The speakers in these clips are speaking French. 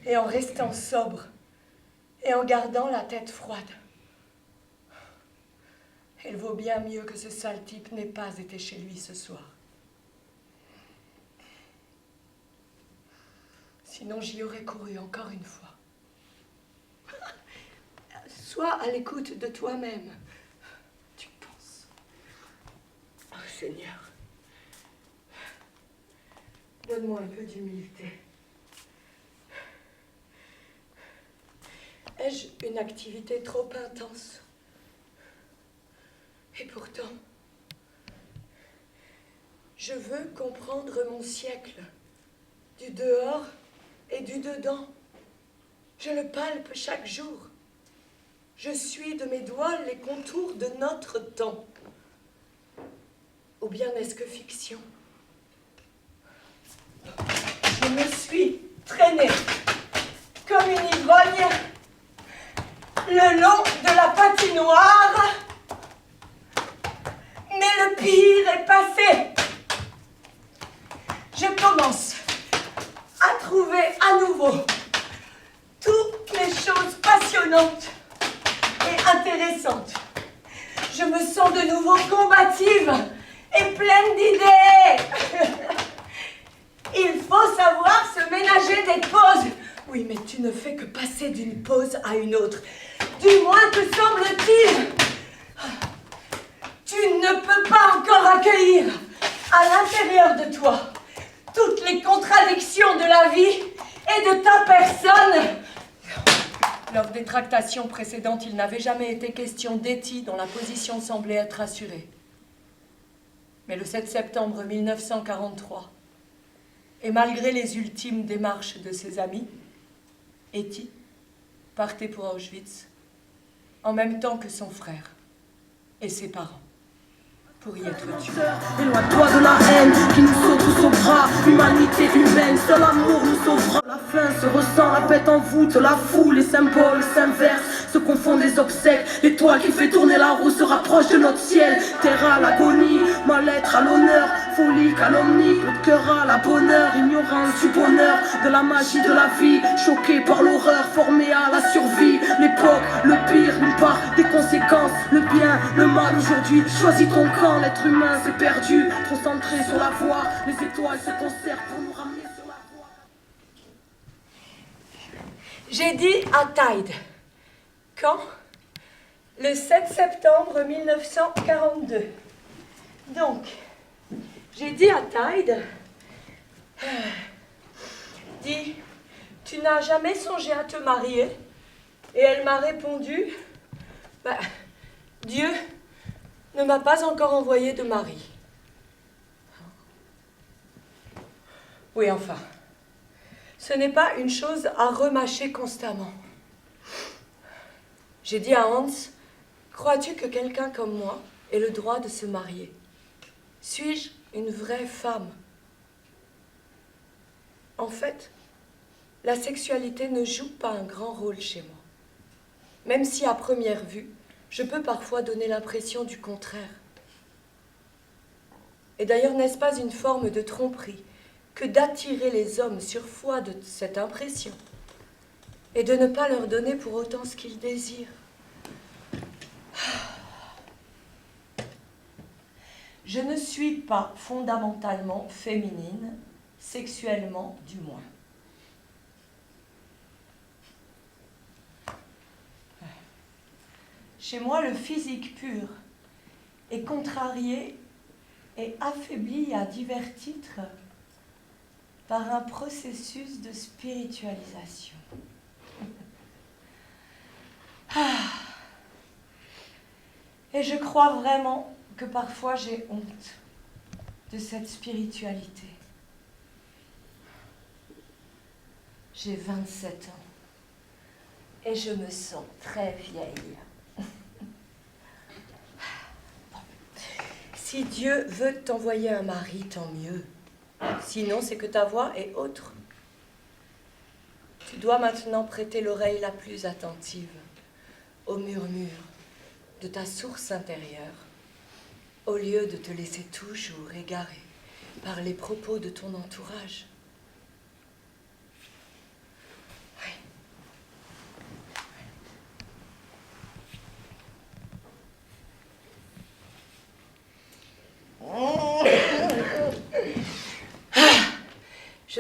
et en restant sobre et en gardant la tête froide. Il vaut bien mieux que ce sale type n'ait pas été chez lui ce soir. Sinon, j'y aurais couru encore une fois. Sois à l'écoute de toi-même. Tu penses. Oh Seigneur, donne-moi un peu d'humilité. Ai-je une activité trop intense? Et pourtant, je veux comprendre mon siècle, du dehors et du dedans. Je le palpe chaque jour. Je suis de mes doigts les contours de notre temps. Ou bien est-ce que fiction? Je me suis traînée comme une ivrogne le long de la patinoire. Mais le pire est passé. Je commence à trouver à nouveau toutes les choses passionnantes et intéressantes. Je me sens de nouveau combative et pleine d'idées. Il faut savoir se ménager des pauses. Oui, mais tu ne fais que passer d'une pause à une autre. Du moins te semble-t-il. Tu ne peux pas encore accueillir à l'intérieur de toi toutes les contradictions de la vie et de ta personne. Lors des tractations précédentes, il n'avait jamais été question d'Etty dont la position semblait être assurée. Mais le 7 septembre 1943, et malgré les ultimes démarches de ses amis, Etty partait pour Auschwitz en même temps que son frère et ses parents, pour y être tué. Éloigne-toi de la haine qui nous saute tous au bras. Humanité humaine, seul amour nous sauvera. La faim se ressent, la bête en voûte, la foule, les symboles s'inversent, se confondent les obsèques. L'étoile qui fait tourner la roue se rapproche de notre ciel. Terre à l'agonie, mal-être à l'honneur, folie, calomnie, peu de cœur à la bonheur, ignorance du bonheur, de la magie de la vie, choqué par l'horreur, formé à la survie. L'époque, le pire, une part des conséquences, le bien, le mal aujourd'hui. Choisis ton camp, l'être humain s'est perdu, trop centré sur la voie. Les étoiles se concertent pour nous ramener sur la voie. J'ai dit à Tide. Quand? Le 7 septembre 1942. Donc, j'ai dit à Tide, dis, tu n'as jamais songé à te marier? Et elle m'a répondu, Dieu ne m'a pas encore envoyé de mari. Oui, enfin, ce n'est pas une chose à remâcher constamment. J'ai dit à Hans, crois-tu que quelqu'un comme moi ait le droit de se marier? Suis-je une vraie femme? En fait, la sexualité ne joue pas un grand rôle chez moi. Même si à première vue, je peux parfois donner l'impression du contraire. Et d'ailleurs, n'est-ce pas une forme de tromperie que d'attirer les hommes sur foi de cette impression et de ne pas leur donner pour autant ce qu'ils désirent? Je ne suis pas fondamentalement féminine, sexuellement du moins. Chez moi, le physique pur est contrarié et affaibli à divers titres par un processus de spiritualisation. Et je crois vraiment que parfois j'ai honte de cette spiritualité. J'ai 27 ans et je me sens très vieille. Si Dieu veut t'envoyer un mari, tant mieux. Sinon, c'est que ta voix est autre. Tu dois maintenant prêter l'oreille la plus attentive au murmure de ta source intérieure, au lieu de te laisser toujours égarer par les propos de ton entourage.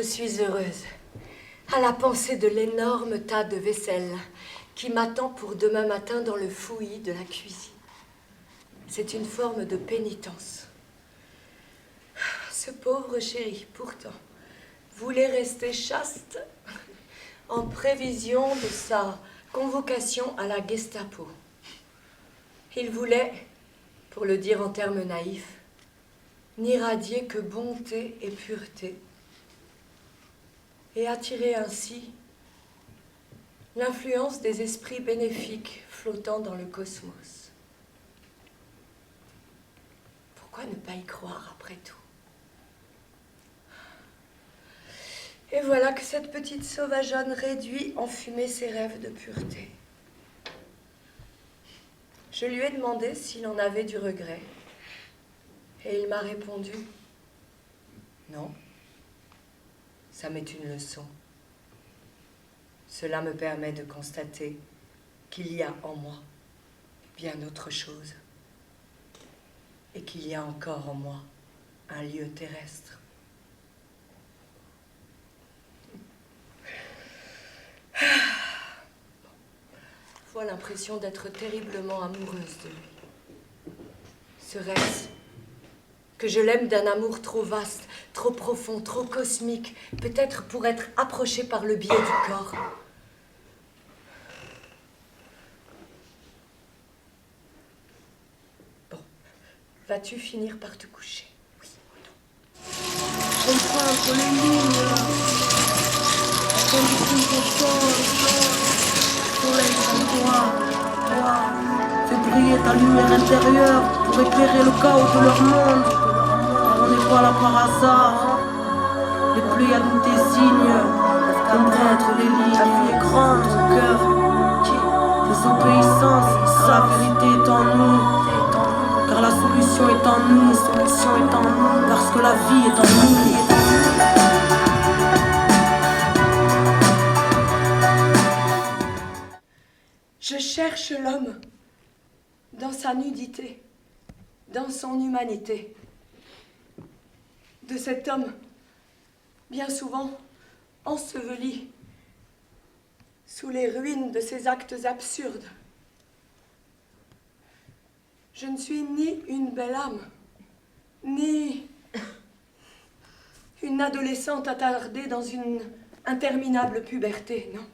Je suis heureuse à la pensée de l'énorme tas de vaisselle qui m'attend pour demain matin dans le fouillis de la cuisine. C'est une forme de pénitence. Ce pauvre chéri, pourtant, voulait rester chaste en prévision de sa convocation à la Gestapo. Il voulait, pour le dire en termes naïfs, n'irradier que bonté et pureté, et attirer ainsi l'influence des esprits bénéfiques flottant dans le cosmos. Pourquoi ne pas y croire après tout? Et voilà que cette petite sauvageonne réduit en fumée ses rêves de pureté. Je lui ai demandé s'il en avait du regret. Et il m'a répondu « Non, ça m'est une leçon. Cela me permet de constater qu'il y a en moi bien autre chose et qu'il y a encore en moi un lieu terrestre. » J'ai l'impression d'être terriblement amoureuse de lui. Serait-ce que je l'aime d'un amour trop vaste, trop profond, trop cosmique, peut-être pour être approché par le biais du corps? Bon, vas-tu finir par te coucher? Oui ou non? Je comprends entre les lignes, là. Quand je suis content, soleil sur toi, fais briller ta lumière intérieure pour éclairer le chaos de leur monde. On n'est pas là par hasard. Les pléiades nous désignent, comprendre les lignes. La vie est grande, ton cœur, désobéissance, la vérité est en nous. Car la solution est en nous, parce que la vie est en nous. Je cherche l'homme dans sa nudité, dans son humanité. De cet homme, bien souvent enseveli sous les ruines de ses actes absurdes. Je ne suis ni une belle âme, ni une adolescente attardée dans une interminable puberté, non.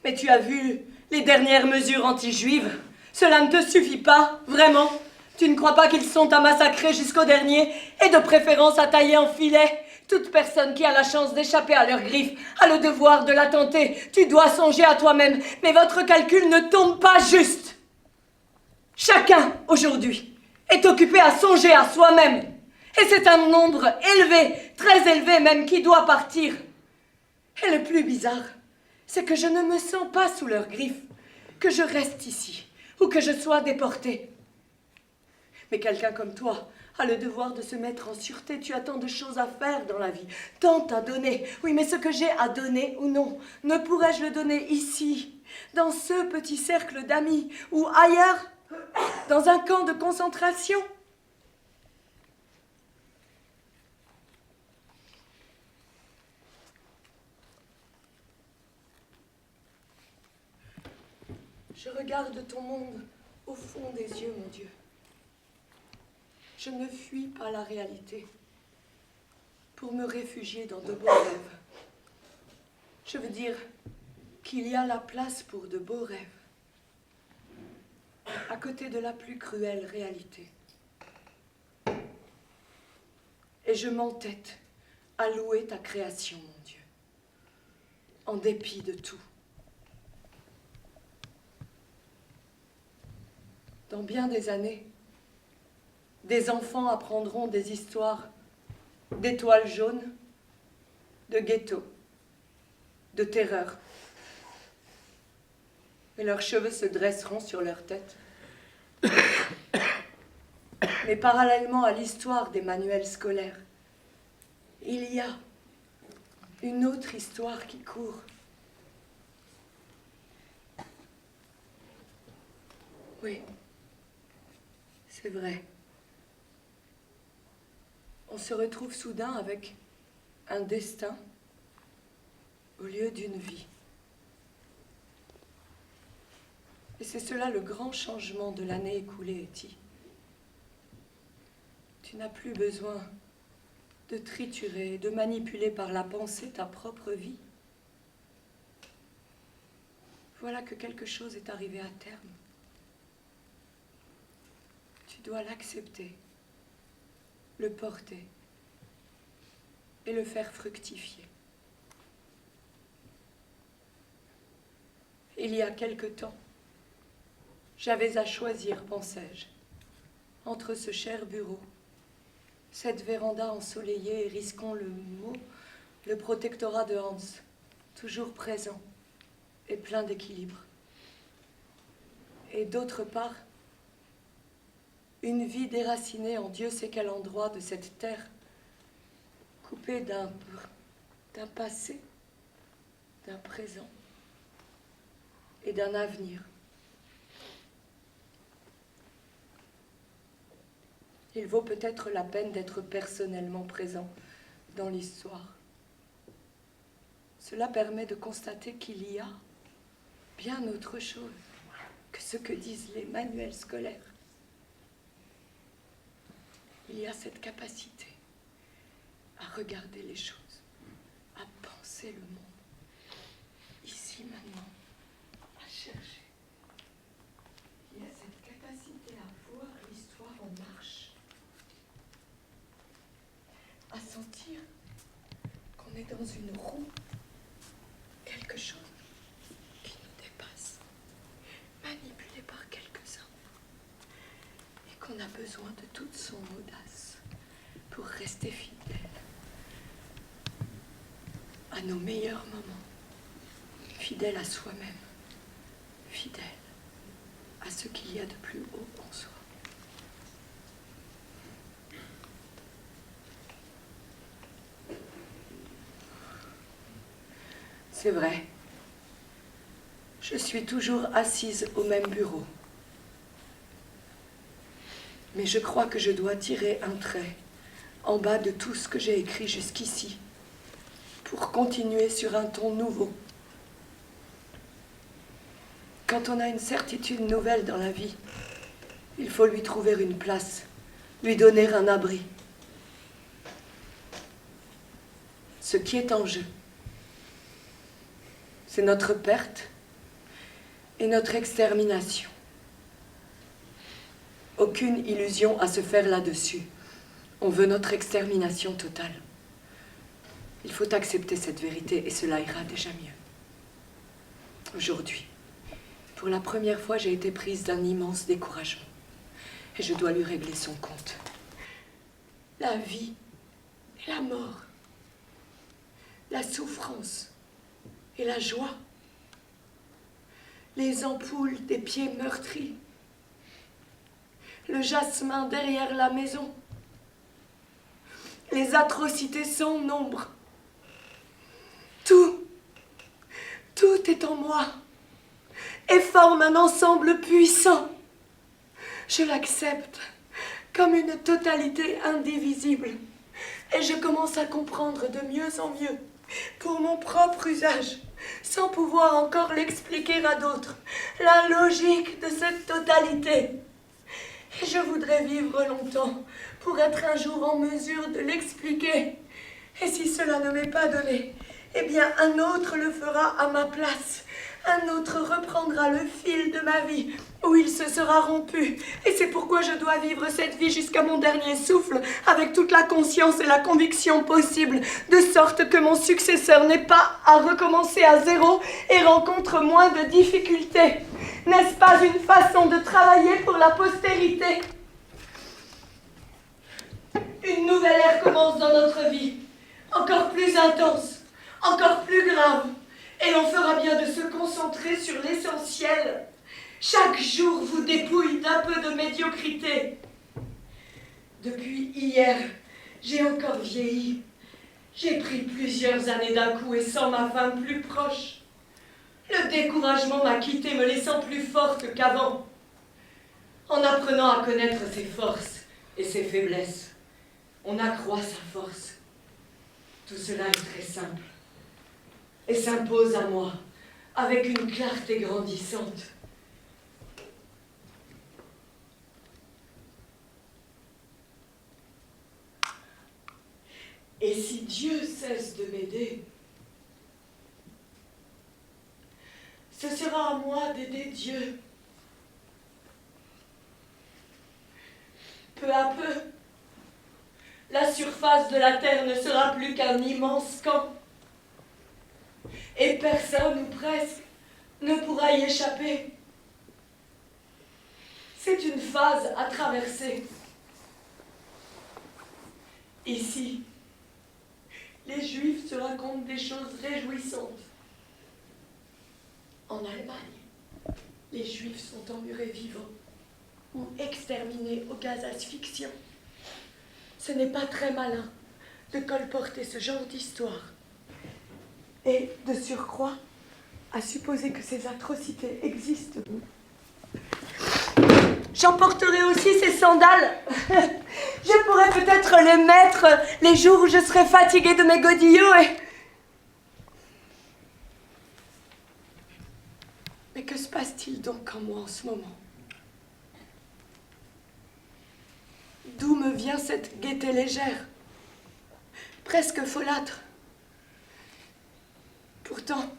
Mais tu as vu les dernières mesures anti-juives? Cela ne te suffit pas, vraiment? Tu ne crois pas qu'ils sont à massacrer jusqu'au dernier, et de préférence à tailler en filet? Toute personne qui a la chance d'échapper à leurs griffes a le devoir de la tenter. Tu dois songer à toi-même, mais votre calcul ne tombe pas juste. Chacun, aujourd'hui, est occupé à songer à soi-même. Et c'est un nombre élevé, très élevé même, qui doit partir. Et le plus bizarre, c'est que je ne me sens pas sous leurs griffes, que je reste ici, ou que je sois déportée. Mais quelqu'un comme toi a le devoir de se mettre en sûreté. Tu as tant de choses à faire dans la vie, tant à donner. Oui, mais ce que j'ai à donner ou non, ne pourrais-je le donner ici, dans ce petit cercle d'amis, ou ailleurs, dans un camp de concentration? Je regarde ton monde au fond des yeux, mon Dieu. Je ne fuis pas la réalité pour me réfugier dans de beaux rêves. Je veux dire qu'il y a la place pour de beaux rêves, à côté de la plus cruelle réalité. Et je m'entête à louer ta création, mon Dieu, en dépit de tout. Dans bien des années, des enfants apprendront des histoires d'étoiles jaunes, de ghettos, de terreur. Et leurs cheveux se dresseront sur leur tête. Mais parallèlement à l'histoire des manuels scolaires, il y a une autre histoire qui court. Oui, c'est vrai. On se retrouve soudain avec un destin au lieu d'une vie. Et c'est cela le grand changement de l'année écoulée, Etty. Tu n'as plus besoin de triturer, de manipuler par la pensée ta propre vie. Voilà que quelque chose est arrivé à terme. Tu dois l'accepter, le porter et le faire fructifier. Il y a quelque temps, j'avais à choisir, pensais-je, entre ce cher bureau, cette véranda ensoleillée et risquons le mot, le protectorat de Hans, toujours présent et plein d'équilibre. Et d'autre part, une vie déracinée en Dieu sait quel endroit de cette terre, coupée d'un passé, d'un présent et d'un avenir. Il vaut peut-être la peine d'être personnellement présent dans l'histoire. Cela permet de constater qu'il y a bien autre chose que ce que disent les manuels scolaires. Il y a cette capacité à regarder les choses, à penser le monde, ici, maintenant, à chercher. Il y a cette capacité à voir l'histoire en marche, à sentir qu'on est dans une roue, quelque chose qui nous dépasse, manipulé par quelques-uns, et qu'on a besoin de toute son audace pour rester fidèle à nos meilleurs moments, fidèle à soi-même, fidèle à ce qu'il y a de plus haut en soi. C'est vrai, je suis toujours assise au même bureau. Mais je crois que je dois tirer un trait en bas de tout ce que j'ai écrit jusqu'ici pour continuer sur un ton nouveau. Quand on a une certitude nouvelle dans la vie, il faut lui trouver une place, lui donner un abri. Ce qui est en jeu, c'est notre perte et notre extermination. Aucune illusion à se faire là-dessus. On veut notre extermination totale. Il faut accepter cette vérité et cela ira déjà mieux. Aujourd'hui, pour la première fois, j'ai été prise d'un immense découragement et je dois lui régler son compte. La vie et la mort, la souffrance et la joie, les ampoules des pieds meurtris, le jasmin derrière la maison, les atrocités sans nombre. Tout est en moi et forme un ensemble puissant. Je l'accepte comme une totalité indivisible et je commence à comprendre de mieux en mieux, pour mon propre usage, sans pouvoir encore l'expliquer à d'autres, la logique de cette totalité. Et je voudrais vivre longtemps pour être un jour en mesure de l'expliquer. Et si cela ne m'est pas donné, eh bien un autre le fera à ma place. Un autre reprendra le fil de ma vie où il se sera rompu. Et c'est pourquoi je dois vivre cette vie jusqu'à mon dernier souffle avec toute la conscience et la conviction possible, de sorte que mon successeur n'ait pas à recommencer à zéro et rencontre moins de difficultés. N'est-ce pas une façon de travailler pour la postérité? Une nouvelle ère commence dans notre vie, encore plus intense, encore plus grave. Et l'on fera bien de se concentrer sur l'essentiel. Chaque jour vous dépouille d'un peu de médiocrité. Depuis hier, j'ai encore vieilli. J'ai pris plusieurs années d'un coup et sans ma femme plus proche. Le découragement m'a quittée, me laissant plus forte qu'avant. En apprenant à connaître ses forces et ses faiblesses, on accroît sa force. Tout cela est très simple et s'impose à moi avec une clarté grandissante. Et si Dieu cesse de m'aider, ce sera à moi d'aider Dieu. Peu à peu, la surface de la terre ne sera plus qu'un immense camp. Et personne, ou presque, ne pourra y échapper. C'est une phase à traverser. Ici, les Juifs se racontent des choses réjouissantes. En Allemagne, les Juifs sont emmurés vivants ou exterminés au gaz asphyxiant. Ce n'est pas très malin de colporter ce genre d'histoire. Et de surcroît, à supposer que ces atrocités existent. J'emporterai aussi ces sandales. Je pourrais peut-être les mettre les jours où je serai fatiguée de mes godillots et... Mais que se passe-t-il donc en moi en ce moment? D'où me vient cette gaieté légère, presque folâtre? Pourtant,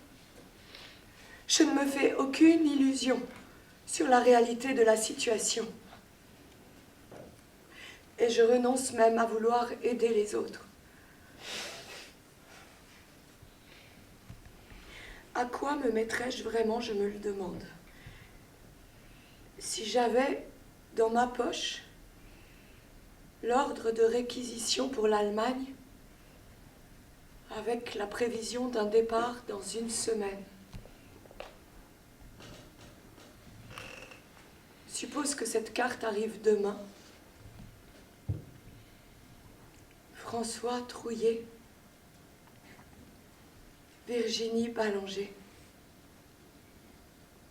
je ne me fais aucune illusion sur la réalité de la situation. Et je renonce même à vouloir aider les autres. À quoi me mettrais-je vraiment, je me le demande. Si j'avais dans ma poche l'ordre de réquisition pour l'Allemagne, avec la prévision d'un départ dans 1 semaine. Suppose que cette carte arrive demain. François Trouillet, Virginie Ballanger,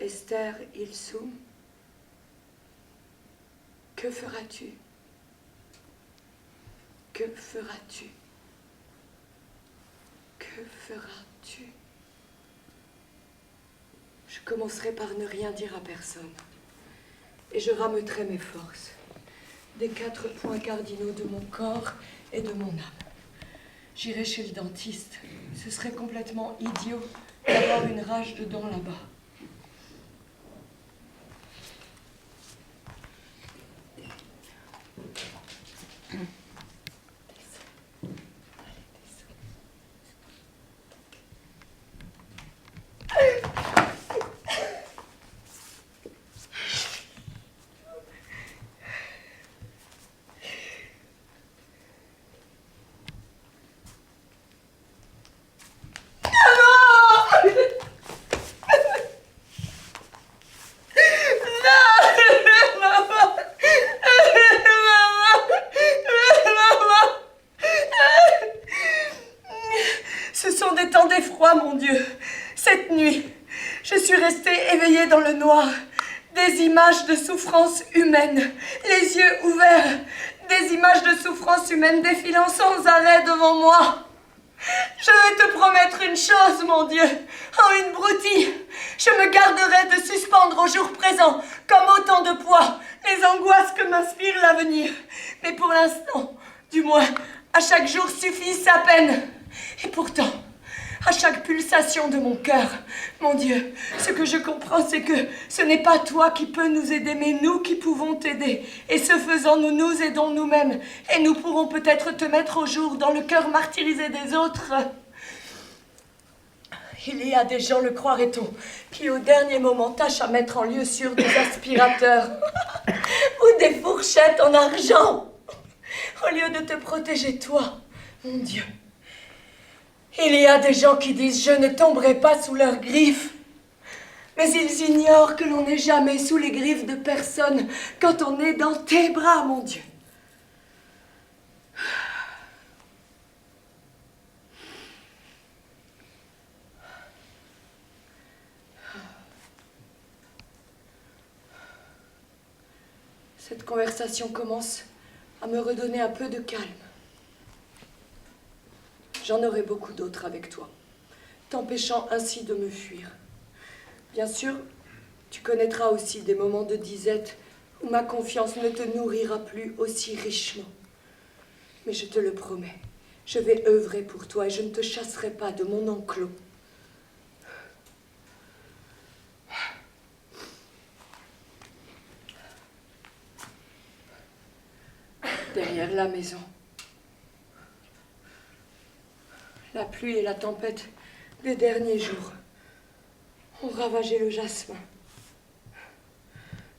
Esther Ilsoum. Que feras-tu? Que feras-tu? Que feras-tu? Je commencerai par ne rien dire à personne. Et je rameuterai mes forces des 4 points cardinaux de mon corps et de mon âme. J'irai chez le dentiste. Ce serait complètement idiot d'avoir une rage de dents là-bas. Mon Dieu, cette nuit, je suis restée éveillée dans le noir, des images de souffrance humaine, les yeux ouverts, des images de souffrance humaine défilant sans arrêt devant moi. Je vais te promettre une chose, mon Dieu, en une broutille, je me garderai de suspendre au jour présent, comme autant de poids, les angoisses que m'inspire l'avenir. Mais pour l'instant, du moins, à chaque jour suffit sa peine. Et pourtant, à chaque pulsation de mon cœur, mon Dieu, ce que je comprends, c'est que ce n'est pas toi qui peux nous aider, mais nous qui pouvons t'aider. Et ce faisant, nous nous aidons nous-mêmes. Et nous pourrons peut-être te mettre au jour dans le cœur martyrisé des autres. Il y a des gens, le croirait-on, qui au dernier moment tâchent à mettre en lieu sûr des aspirateurs ou des fourchettes en argent, au lieu de te protéger toi, mon Dieu. Il y a des gens qui disent « je ne tomberai pas sous leurs griffes ». Mais ils ignorent que l'on n'est jamais sous les griffes de personne quand on est dans tes bras, mon Dieu. Cette conversation commence à me redonner un peu de calme. j'en aurai beaucoup d'autres avec toi, t'empêchant ainsi de me fuir. Bien sûr, tu connaîtras aussi des moments de disette où ma confiance ne te nourrira plus aussi richement. Mais je te le promets, je vais œuvrer pour toi et je ne te chasserai pas de mon enclos. Derrière la maison, la pluie et la tempête des derniers jours ont ravagé le jasmin.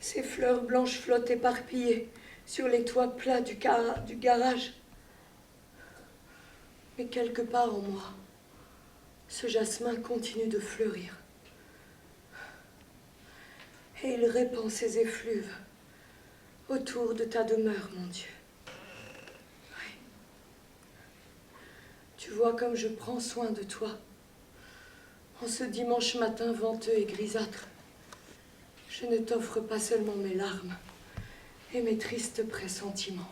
Ces fleurs blanches flottent éparpillées sur les toits plats du garage. Mais quelque part en moi, ce jasmin continue de fleurir. Et il répand ses effluves autour de ta demeure, mon Dieu. Oui. Tu vois comme je prends soin de toi en ce dimanche matin venteux et grisâtre. Je ne t'offre pas seulement mes larmes et mes tristes pressentiments.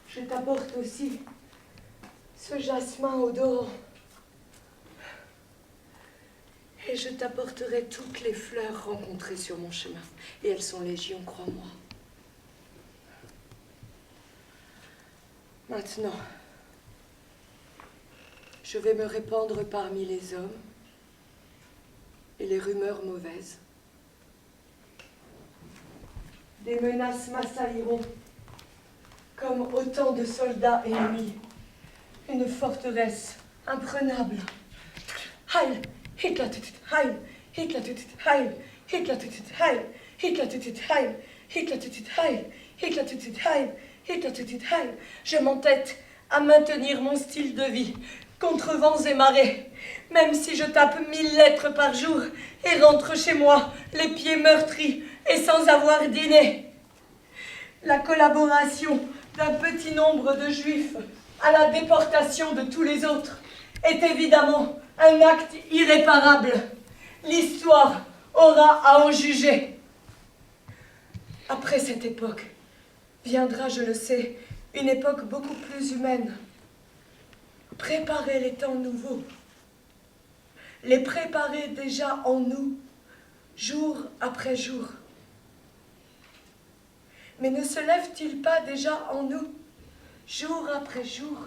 Je t'apporte aussi ce jasmin odorant. Et je t'apporterai toutes les fleurs rencontrées sur mon chemin. Et elles sont légion, crois-moi. Maintenant, je vais me répandre parmi les hommes et les rumeurs mauvaises. Des menaces m'assailleront comme autant de soldats ennemis. Une forteresse imprenable. Heil, Hitler-Tutit, Heil, Hitler-Tutit, Heil, Hitler-Tutit, Heil, Hitler-Tutit, Heil, Hitler-Tutit, Heil, Hitler-Tutit, Heil, Hitler-Tutit, Heil. Je m'entête à maintenir mon style de vie, contre vents et marées, même si je tape 1000 lettres par jour et rentre chez moi, les pieds meurtris et sans avoir dîné. La collaboration d'un petit nombre de juifs à la déportation de tous les autres est évidemment un acte irréparable. L'histoire aura à en juger. Après cette époque, viendra, je le sais, une époque beaucoup plus humaine. Préparer les temps nouveaux. Les préparer déjà en nous, jour après jour. Mais ne se lève-t-il pas déjà en nous, jour après jour?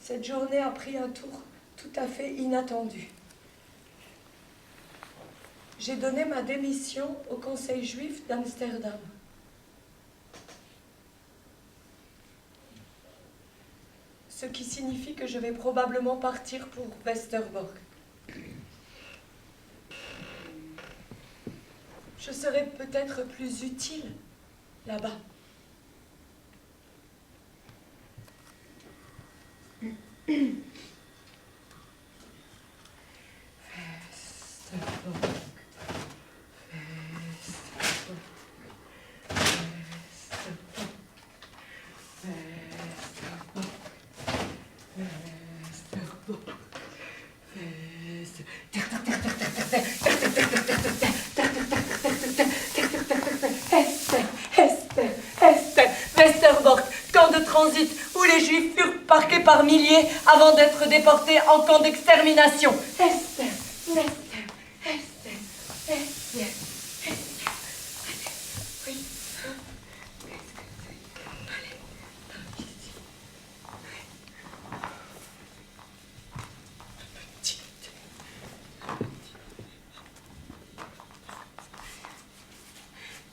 Cette journée a pris un tour tout à fait inattendu. J'ai donné ma démission au Conseil juif d'Amsterdam. Ce qui signifie que je vais probablement partir pour Westerbork. Je serai peut-être plus utile là-bas. Westerbork. Westerbork, camp de transit où les Juifs furent parqués par milliers avant d'être déportés en camp d'extermination. Esther, Esther, Esther, Esther, Esther. Oui. Qu'est-ce que c'est? Allez, par ici. Petite.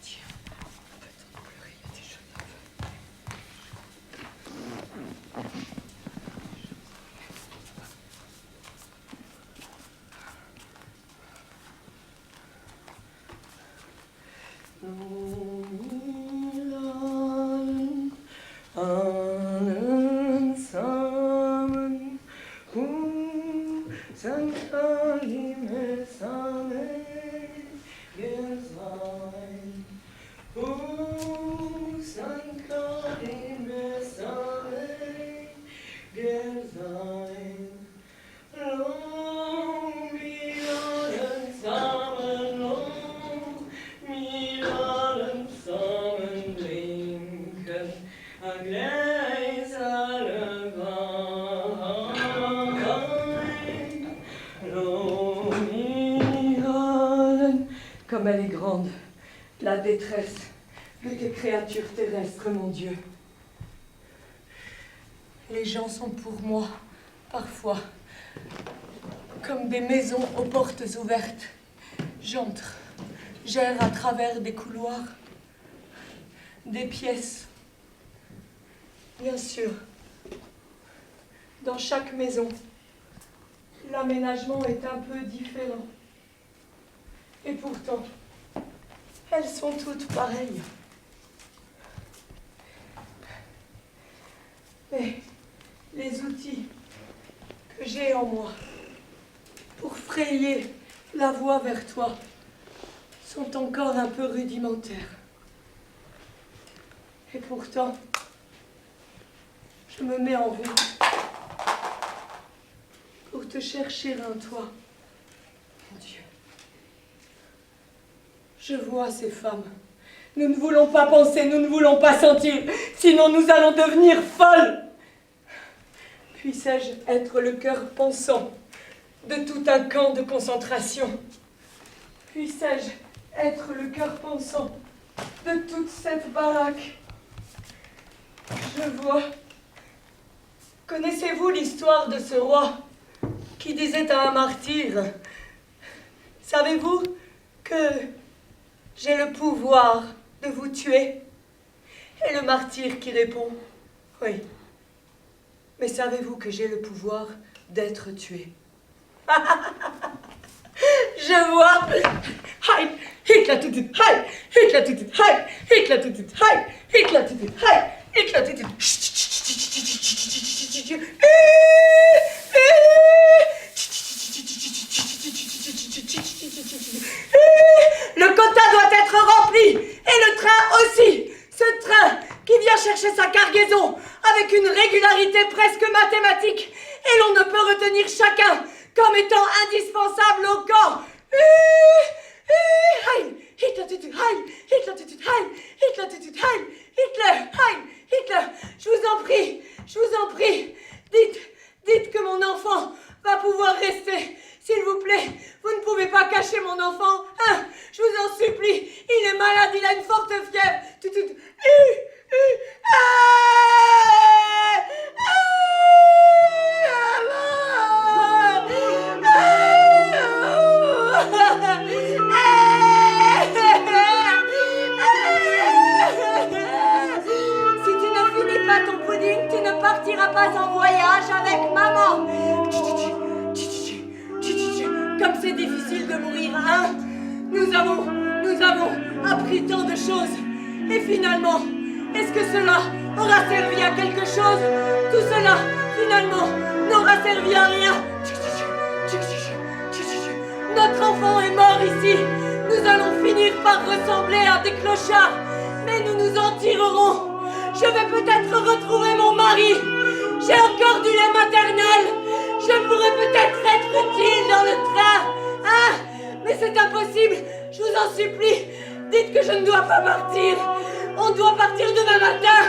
Tiens, on peut t'en pleurer, il y a des choses à faire. comme elle est grande, la détresse de tes créatures terrestres, mon Dieu. Les gens sont pour moi, parfois, comme des maisons aux portes ouvertes. J'entre, j'erre à travers des couloirs, des pièces. Bien sûr, dans chaque maison, l'aménagement est un peu différent. Et pourtant, elles sont toutes pareilles. Mais les outils que j'ai en moi pour frayer la voie vers toi sont encore un peu rudimentaires. Et pourtant, je me mets en route pour te chercher un toit, mon Dieu. Je vois ces femmes. Nous ne voulons pas penser, nous ne voulons pas sentir, sinon nous allons devenir folles. Puissais-je être le cœur pensant de tout un camp de concentration? Puissais-je être le cœur pensant de toute cette baraque? Je vois. Connaissez-vous l'histoire de ce roi qui disait à un martyr, « Savez-vous que j'ai le pouvoir de vous tuer ?» Et le martyr qui répond, « Oui, mais savez-vous que j'ai le pouvoir d'être tué ?» Je vois. Hi, Hitler tout de hi, Hitler tout de hi, Hitler tout de hi, Hitler tout de hi, Hitler tout de. Le quota doit être rempli et le train aussi. Ce train qui vient chercher sa cargaison avec une régularité presque mathématique et l'on ne peut retenir chacun comme étant indispensable au camp. Hitler, je vous en prie, dites que mon enfant va pouvoir rester. S'il vous plaît, vous ne pouvez pas cacher mon enfant, hein? Je vous en supplie, il est malade, il a une forte fièvre. Si tu ne finis pas ton pudding, tu ne partiras pas en voyage avec maman. Comme c'est difficile de mourir, hein? Nous avons appris tant de choses. Et finalement, est-ce que cela aura servi à quelque chose? Tout cela, finalement, n'aura servi à rien. Notre enfant est mort ici. Nous allons finir par ressembler à des clochards. Mais nous nous en tirerons. Je vais peut-être retrouver mon mari. J'ai encore du lait maternel. Je pourrais peut-être être utile dans le train. Hein? Mais c'est impossible. Je vous en supplie. Dites que je ne dois pas partir. On doit partir demain matin.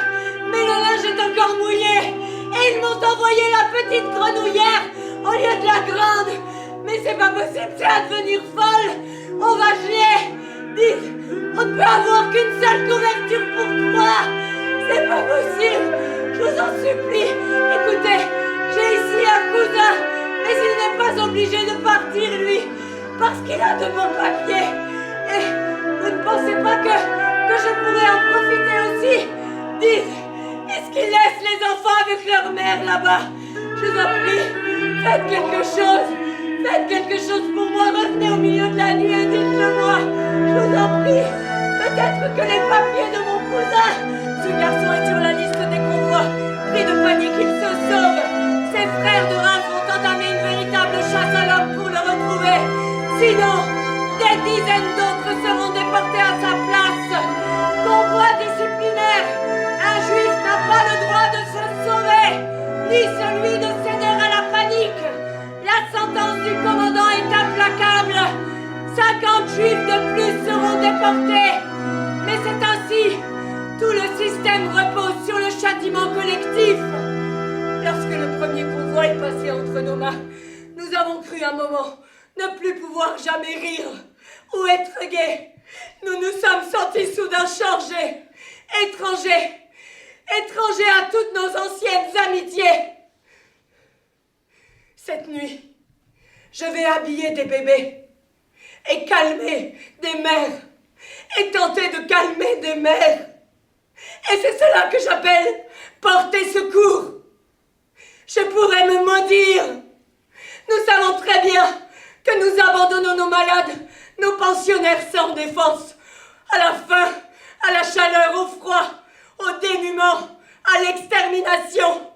Mais le linge est encore mouillé. Et ils m'ont envoyé la petite grenouillère au lieu de la grande. Mais c'est pas possible, c'est à devenir folle. On va geler. Dites, on ne peut avoir qu'une seule couverture pour 3. C'est pas possible. Je vous en supplie. Écoutez, j'ai ici un cousin, mais il n'est pas obligé de partir, lui, parce qu'il a de bons papiers. Et vous ne pensez pas que je pourrais en profiter aussi? Dites, est-ce qu'ils laissent les enfants avec leur mère là-bas? Je vous en prie, faites quelque chose. Faites quelque chose pour moi, revenez au milieu de la nuit et dites-le-moi. Je vous en prie, peut-être que les papiers de mon cousin. Ce garçon est sur la liste des convois. Pris de panique, il se sauve. Ses frères de race vont entamer une véritable chasse à l'homme pour le retrouver. Sinon, des dizaines d'autres seront déportés à sa place. Convoi disciplinaire. Un juif n'a pas le droit de se sauver, ni celui de céder à la panique. La sentence du commandant est implacable. 50 juifs de plus seront déportés. Mais c'est ainsi. Tout le système repose sur le châtiment collectif. Lorsque le premier convoi est passé entre nos mains, nous avons cru un moment ne plus pouvoir jamais rire ou être gai. Nous nous sommes sentis soudain changés, étrangers à toutes nos anciennes amitiés. Cette nuit, je vais habiller des bébés et calmer des mères et tenter de calmer des mères. Et c'est cela que j'appelle porter secours. Je pourrais me maudire. Nous savons très bien que nous abandonnons nos malades, nos pensionnaires sans défense, à la faim, à la chaleur, au froid, au dénuement, à l'extermination.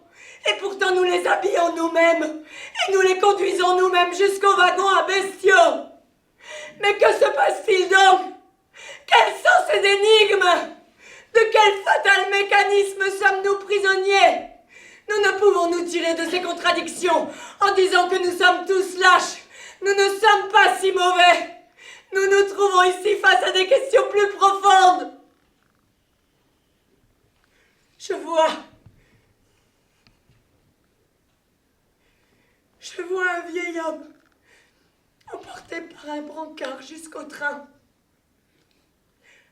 Et pourtant nous les habillons nous-mêmes et nous les conduisons nous-mêmes jusqu'au wagon à bestiaux. Mais que se passe-t-il donc? Quelles sont ces énigmes? De quel fatal mécanisme sommes-nous prisonniers? Nous ne pouvons nous tirer de ces contradictions en disant que nous sommes tous lâches. Nous ne sommes pas si mauvais. Nous nous trouvons ici face à des questions plus profondes. Je vois un vieil homme emporté par un brancard jusqu'au train.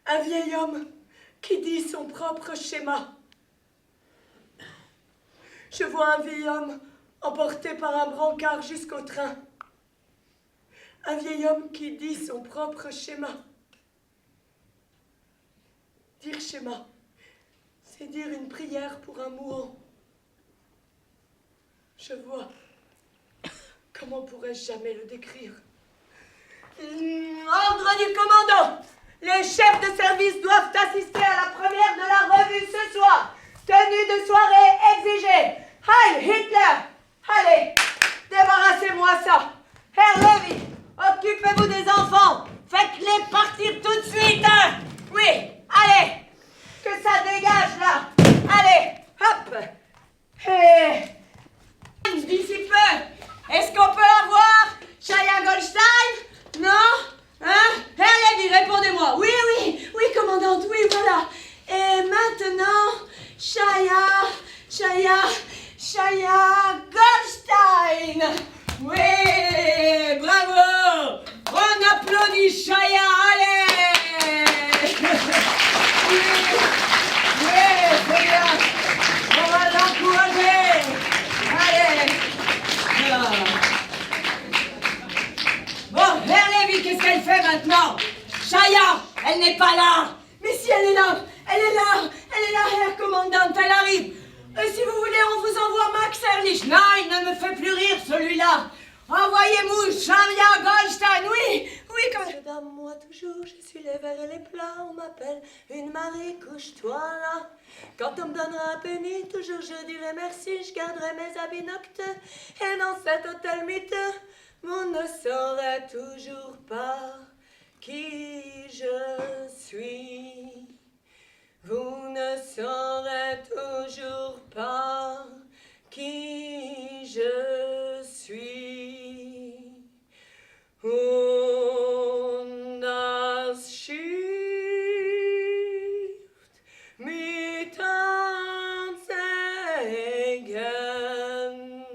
Un vieil homme qui dit son propre schéma. Je vois un vieil homme emporté par un brancard jusqu'au train. Un vieil homme qui dit son propre schéma. Dire schéma, c'est dire une prière pour un mourant. Je vois. Comment pourrais-je jamais le décrire? Ordre du commandant! Les chefs de service doivent assister à la première de la revue ce soir. Tenue de soirée exigée. Heil Hitler! Allez, débarrassez-moi ça. Herr Levy, occupez-vous des enfants. Faites-les partir tout de suite. Oui, allez. Que ça dégage là. Allez, hop. Et d'ici peu. Est-ce qu'on peut avoir Shaya Goldstein? Non? Hein? Herr Levy, répondez-moi. Oui, commandante, oui, voilà. Et maintenant, Shaya Goldstein. Oui, bravo. On applaudit Shaya, allez. Oui, c'est bien. On va l'encourager. Allez. Voilà. Bon, Herr Levy, qu'est-ce qu'elle fait maintenant? Shaya, elle n'est pas là. Mais si elle est là, Herr Commandant, elle arrive. Si vous voulez, on vous envoie Max Ehrlich. Non, il ne me fait plus rire, celui-là. Envoyez-moi Shaya Goldstein, oui, comme... Donne-moi toujours, je suis les verts et les plats, on m'appelle une Marie, couche-toi là. Quand on me donnera un penny, toujours je dirai merci, je garderai mes habits nocturnes. Et dans cet hôtel miteux, vous ne saurez toujours pas qui je suis. Vous ne saurez toujours pas qui je suis. Und das Schiff mit Anzeigen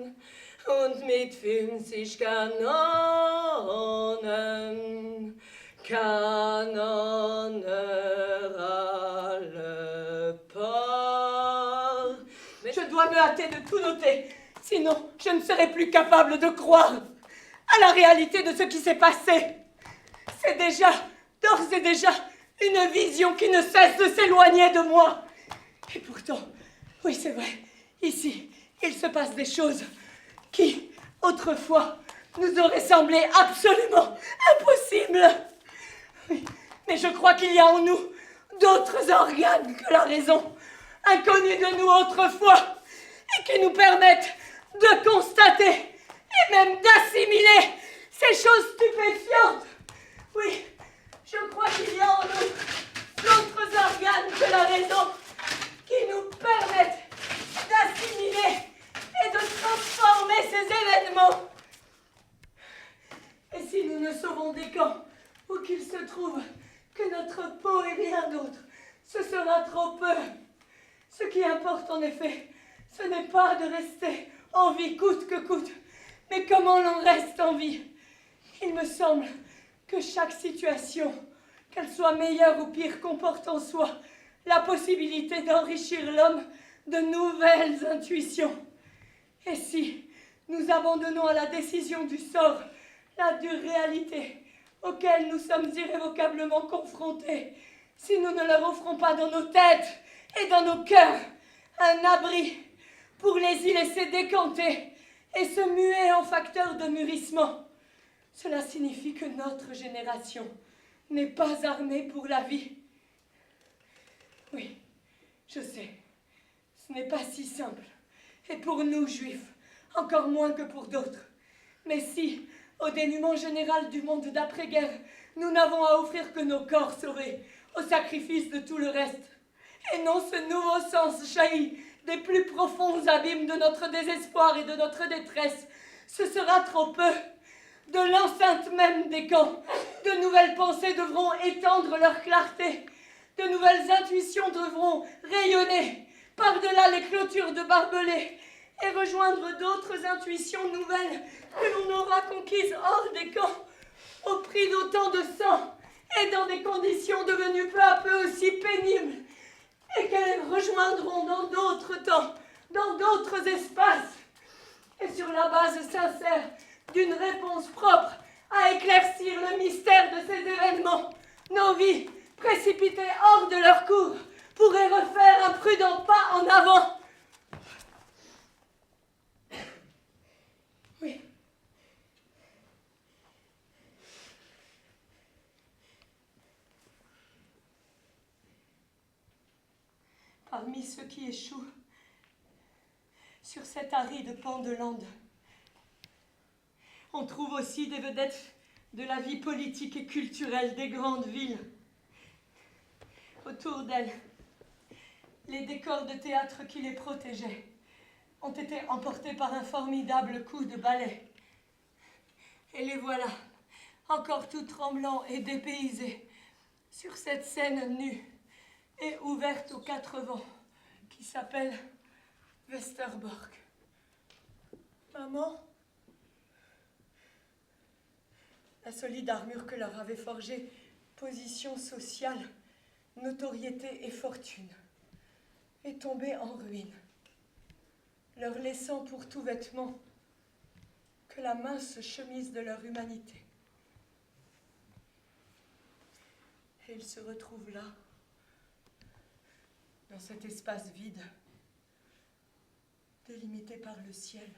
und mit 50 Kanonen, Kanonen à le port. Mais je dois me hâter de tout noter, sinon je ne serai plus capable de croire à la réalité de ce qui s'est passé. C'est déjà, d'ores et déjà, une vision qui ne cesse de s'éloigner de moi. Et pourtant, oui c'est vrai, ici, il se passe des choses qui, autrefois, nous auraient semblé absolument impossibles. Oui, mais je crois qu'il y a en nous d'autres organes que la raison, inconnus de nous autrefois, et qui nous permettent de constater et même d'assimiler ces choses stupéfiantes. Oui, je crois qu'il y a en nous d'autres organes que la raison qui nous permettent d'assimiler et de transformer ces événements. Et si nous ne saurons des camps où qu'il se trouve que notre peau et rien d'autre, ce sera trop peu. Ce qui importe en effet, ce n'est pas de rester en vie coûte que coûte, mais comment l'on reste en vie. Il me semble que chaque situation, qu'elle soit meilleure ou pire, comporte en soi la possibilité d'enrichir l'homme de nouvelles intuitions. Et si nous abandonnons à la décision du sort la dure réalité auquel nous sommes irrévocablement confrontés, si nous ne leur offrons pas dans nos têtes et dans nos cœurs un abri pour les y laisser décanter et se muer en facteur de mûrissement, cela signifie que notre génération n'est pas armée pour la vie. Oui, je sais, ce n'est pas si simple. Et pour nous, Juifs, encore moins que pour d'autres. Mais si, au dénûment général du monde d'après-guerre, nous n'avons à offrir que nos corps sauvés, au sacrifice de tout le reste, et non ce nouveau sens jailli des plus profonds abîmes de notre désespoir et de notre détresse, ce sera trop peu. De l'enceinte même des camps, de nouvelles pensées devront étendre leur clarté, de nouvelles intuitions devront rayonner par-delà les clôtures de barbelés et rejoindre d'autres intuitions nouvelles que l'on aura conquises hors des camps, au prix d'autant de sang et dans des conditions devenues peu à peu aussi pénibles, et qu'elles rejoindront dans d'autres temps, dans d'autres espaces, et sur la base sincère d'une réponse propre à éclaircir le mystère de ces événements, nos vies, précipitées hors de leur cours, pourraient refaire un prudent pas en avant. Oui. Parmi ceux qui échouent sur cet aride pan de lande, on trouve aussi des vedettes de la vie politique et culturelle des grandes villes. Autour d'elles, les décors de théâtre qui les protégeaient ont été emportés par un formidable coup de balai. Et les voilà, encore tout tremblants et dépaysés, sur cette scène nue et ouverte aux quatre vents qui s'appelle Westerbork. Maman, la solide armure que leur avait forgée position sociale, notoriété et fortune est tombée en ruine, leur laissant pour tout vêtement que la mince chemise de leur humanité. Et ils se retrouvent là, dans cet espace vide, délimité par le ciel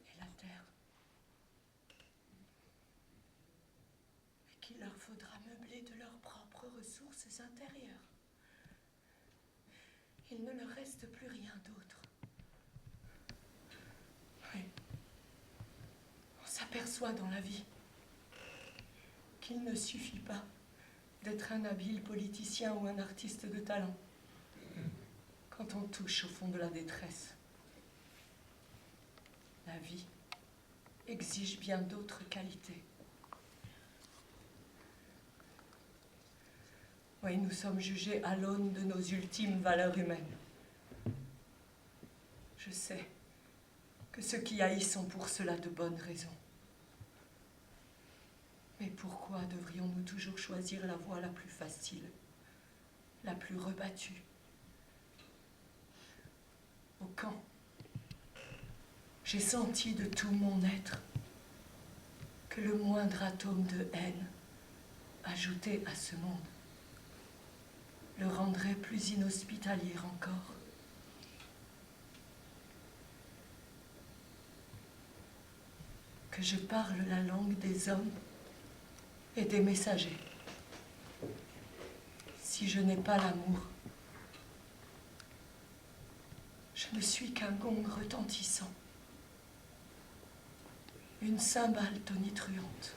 et la terre, et qu'il leur faudra meubler de leurs propres ressources intérieures. Il ne leur reste plus rien d'autre. Oui. On s'aperçoit dans la vie qu'il ne suffit pas d'être un habile politicien ou un artiste de talent quand on touche au fond de la détresse. La vie exige bien d'autres qualités. Oui, nous sommes jugés à l'aune de nos ultimes valeurs humaines. Je sais que ceux qui haïssent ont pour cela de bonnes raisons. Mais pourquoi devrions-nous toujours choisir la voie la plus facile, la plus rebattue? Au camp, j'ai senti de tout mon être que le moindre atome de haine ajouté à ce monde le rendrait plus inhospitalier encore. Que je parle la langue des hommes et des messagers. Si je n'ai pas l'amour, je ne suis qu'un gong retentissant, une cymbale tonitruante.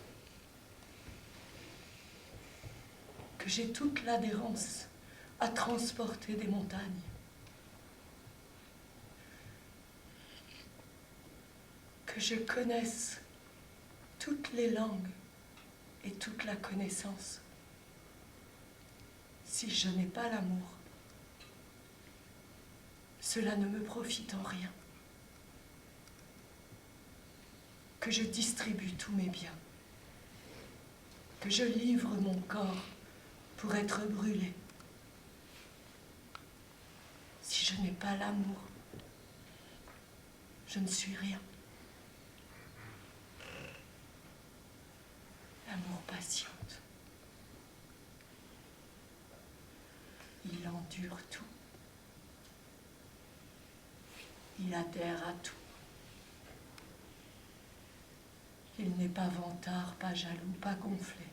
Que j'ai toute l'adhérence à transporter des montagnes. Que je connaisse toutes les langues et toute la connaissance. Si je n'ai pas l'amour, cela ne me profite en rien. que je distribue tous mes biens, que je livre mon corps pour être brûlé. Si je n'ai pas l'amour, je ne suis rien. L'amour patiente. Il endure tout. Il adhère à tout. Il n'est pas vantard, pas jaloux, pas gonflé.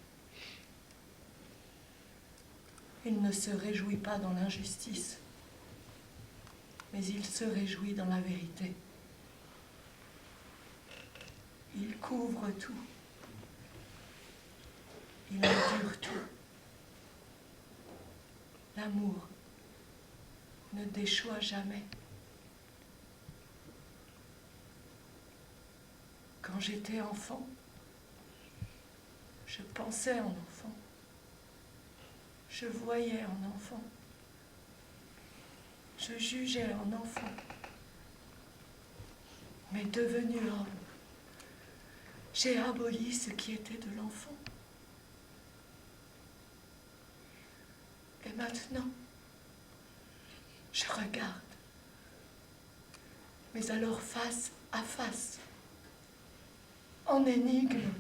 Il ne se réjouit pas dans l'injustice, mais il se réjouit dans la vérité. Il couvre tout. Il endure tout. L'amour ne déchoit jamais. Quand j'étais enfant, je pensais en enfant. Je voyais en enfant. Je jugeais en enfant. Mais devenu homme, j'ai aboli ce qui était de l'enfant. Et maintenant, je regarde, mais alors face à face, en énigme.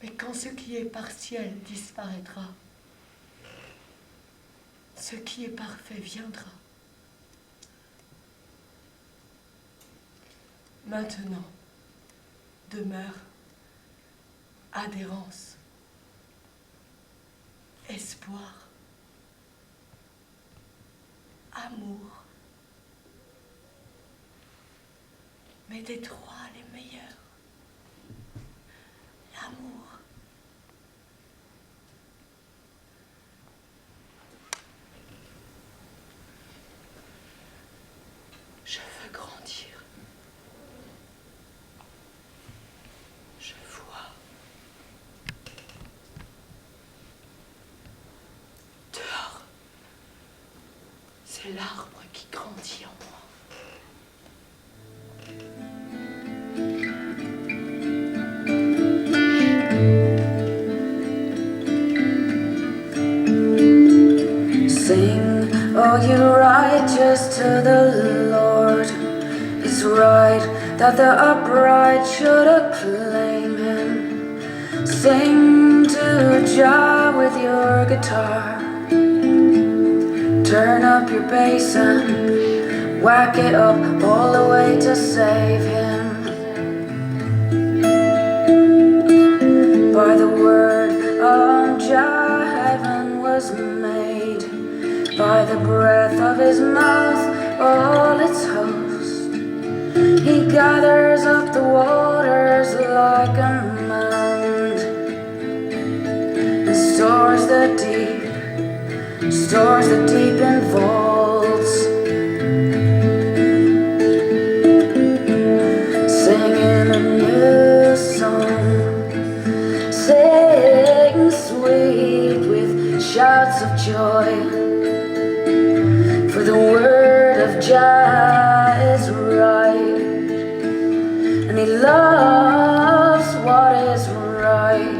Mais quand ce qui est partiel disparaîtra, ce qui est parfait viendra. Maintenant demeure adhérence, espoir, amour, mais des trois les meilleurs. L'amour. Je veux grandir. Je vois. Dehors. C'est l'arbre qui grandit en moi. Sing, oh you righteous to the Lord. It's right that the upright should acclaim him. Sing to Jah with your guitar. Turn up your bass and whack it up all the way to save him. By the word of Jah heaven was made. By the breath of his mouth, all its host. He gathers up the waters like a mound, and stores the deep in vaults. Singing a new song, sing sweet with shouts of joy. For the word of Jah is right, and he loves what is right.